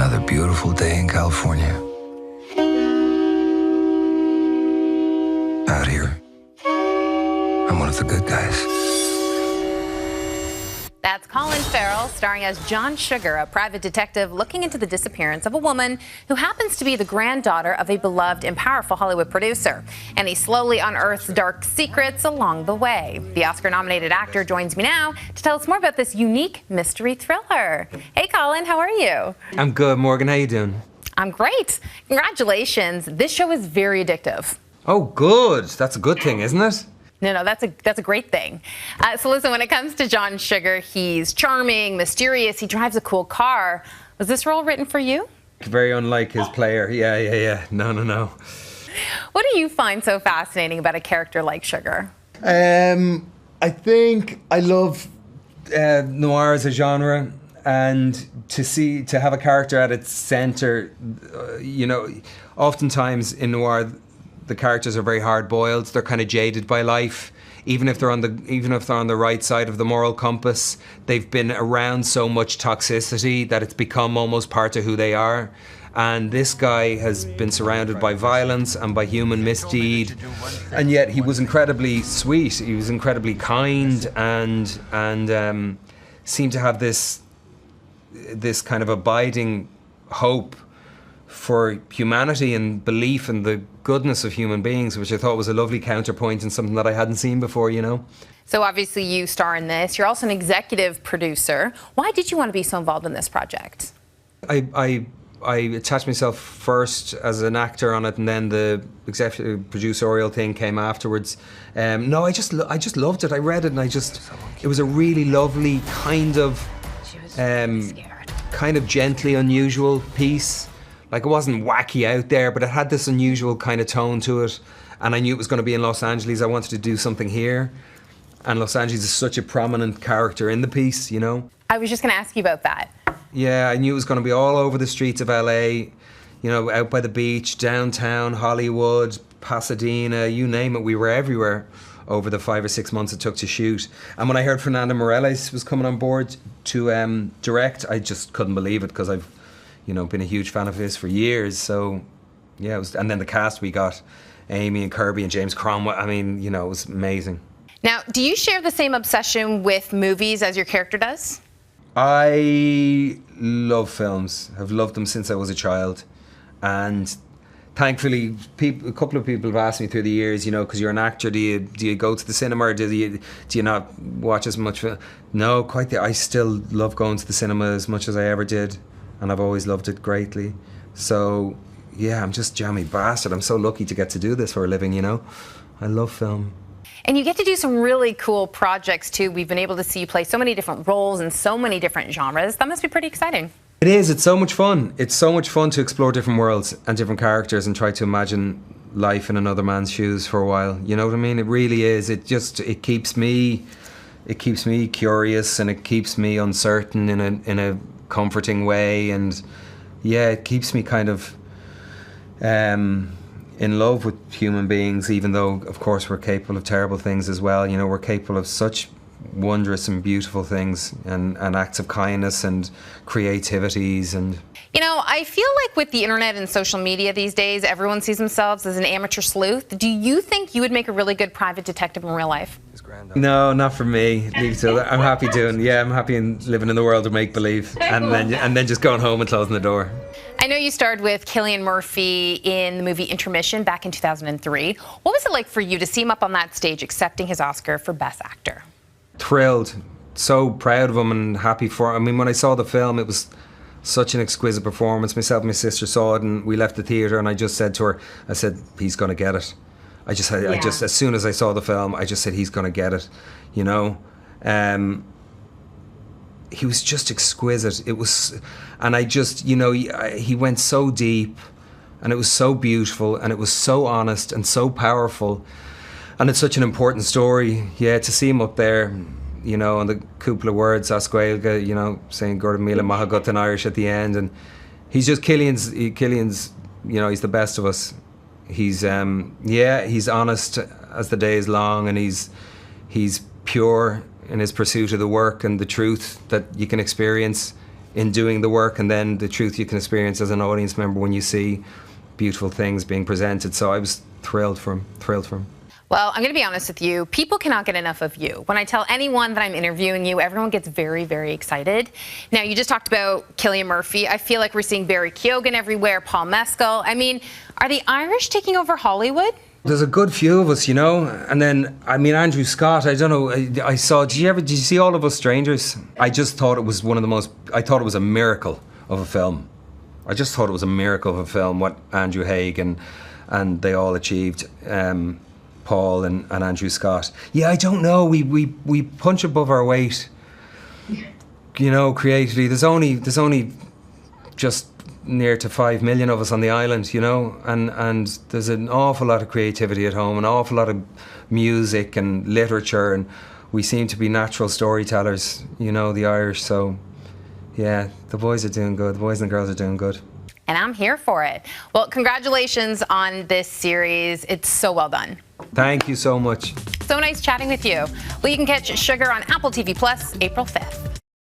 another beautiful day in California. Out here, I'm one of the good guys. That's Colin Farrell, starring as John Sugar, a private detective looking into the disappearance of a woman who happens to be the granddaughter of a beloved and powerful Hollywood producer. And he slowly unearths dark secrets along the way. The Oscar-nominated actor joins me now to tell us more about this unique mystery thriller. Hey, Colin, how are you? I'm good, Morgan. How you doing? I'm great. Congratulations. This show is very addictive. Oh, good. That's a good thing, isn't it? No, that's a great thing. So listen, when it comes to John Sugar, he's charming, mysterious, he drives a cool car. Was this role written for you? Very unlike his player. Yeah. No. What do you find so fascinating about a character like Sugar? I think I love noir as a genre, and to have a character at its center, oftentimes in noir, the characters are very hard-boiled. They're kind of jaded by life. Even if they're on the right side of the moral compass, they've been around so much toxicity that it's become almost part of who they are. And this guy has been surrounded by violence and by human misdeed, and yet he was incredibly sweet. He was incredibly kind, and seemed to have this kind of abiding hope for humanity and belief in the goodness of human beings, which I thought was a lovely counterpoint and something that I hadn't seen before, So obviously you star in this. You're also an executive producer. Why did you want to be so involved in this project? I attached myself first as an actor on it, and then the executive producerial thing came afterwards. No, I just loved it. I read it, and it was a really lovely kind of gently unusual piece. Like, it wasn't wacky out there, but it had this unusual kind of tone to it. And I knew it was going to be in Los Angeles. I wanted to do something here. And Los Angeles is such a prominent character in the piece, I was just going to ask you about that. Yeah, I knew it was going to be all over the streets of LA, out by the beach, downtown, Hollywood, Pasadena, you name it. We were everywhere over the 5 or 6 months it took to shoot. And when I heard Fernando Meirelles was coming on board to direct, I just couldn't believe it, because I've been a huge fan of his for years. So, yeah, it was, and then the cast we got, Amy and Kirby and James Cromwell. I mean, it was amazing. Now, do you share the same obsession with movies as your character does? I love films. I've loved them since I was a child. And thankfully, a couple of people have asked me through the years, because you're an actor, do you go to the cinema, or do you not watch as much film? No, I still love going to the cinema as much as I ever did. And I've always loved it greatly. So, yeah, I'm just jammy bastard. I'm so lucky to get to do this for a living, I love film. And you get to do some really cool projects, too. We've been able to see you play so many different roles in so many different genres. That must be pretty exciting. It is. It's so much fun. It's so much fun to explore different worlds and different characters and try to imagine life in another man's shoes for a while. You know what I mean? It really is. It keeps me curious, and it keeps me uncertain in a comforting way, and yeah, it keeps me kind of in love with human beings, even though of course we're capable of terrible things as well. We're capable of such wondrous and beautiful things, and acts of kindness and creativities. And I feel like with the internet and social media these days, everyone sees themselves as an amateur sleuth. Do you think you would make a really good private detective in real life? No, not for me. I'm happy living in the world of make-believe, and then just going home and closing the door. I know you starred with Cillian Murphy in the movie Intermission back in 2003. What was it like for you to see him up on that stage accepting his Oscar for Best Actor? Thrilled. So proud of him and happy for him. I mean, when I saw the film, it was such an exquisite performance. Myself and my sister saw it, and we left the theatre, and I just said to her, I said, he's going to get it. I just, as soon as I saw the film, I just said, he's going to get it, He was just exquisite. It was, and I just, he went so deep, and it was so beautiful, and it was so honest and so powerful, and it's such an important story. Yeah, to see him up there, on the couple of words, Asquailga, saying Gordon Mila Mahagut in Irish at the end, and he's just Killian's, he's the best of us. He's he's honest as the day is long, and he's pure in his pursuit of the work and the truth that you can experience in doing the work, and then the truth you can experience as an audience member when you see beautiful things being presented. So I was thrilled for him. Well, I'm going to be honest with you. People cannot get enough of you. When I tell anyone that I'm interviewing you, everyone gets very, very excited. Now, you just talked about Cillian Murphy. I feel like we're seeing Barry Keoghan everywhere, Paul Mescal. I mean, are the Irish taking over Hollywood? There's a good few of us, you know. And then, I mean, Andrew Scott, I don't know, I saw, did you see All of Us Strangers? I just thought it was I thought it was a miracle of a film. I just thought it was a miracle of a film, what Andrew Haigh and they all achieved. Paul and Andrew Scott. Yeah, I don't know. We punch above our weight. You know, creatively. There's only just near to 5 million of us on the island, you know, and there's an awful lot of creativity at home, an awful lot of music and literature, and we seem to be natural storytellers, you know, the Irish. So yeah, the boys are doing good. The boys and girls are doing good. And I'm here for it. Well, congratulations on this series. It's so well done. Thank you so much. So nice chatting with you. Well, you can catch Sugar on Apple TV Plus April 5th.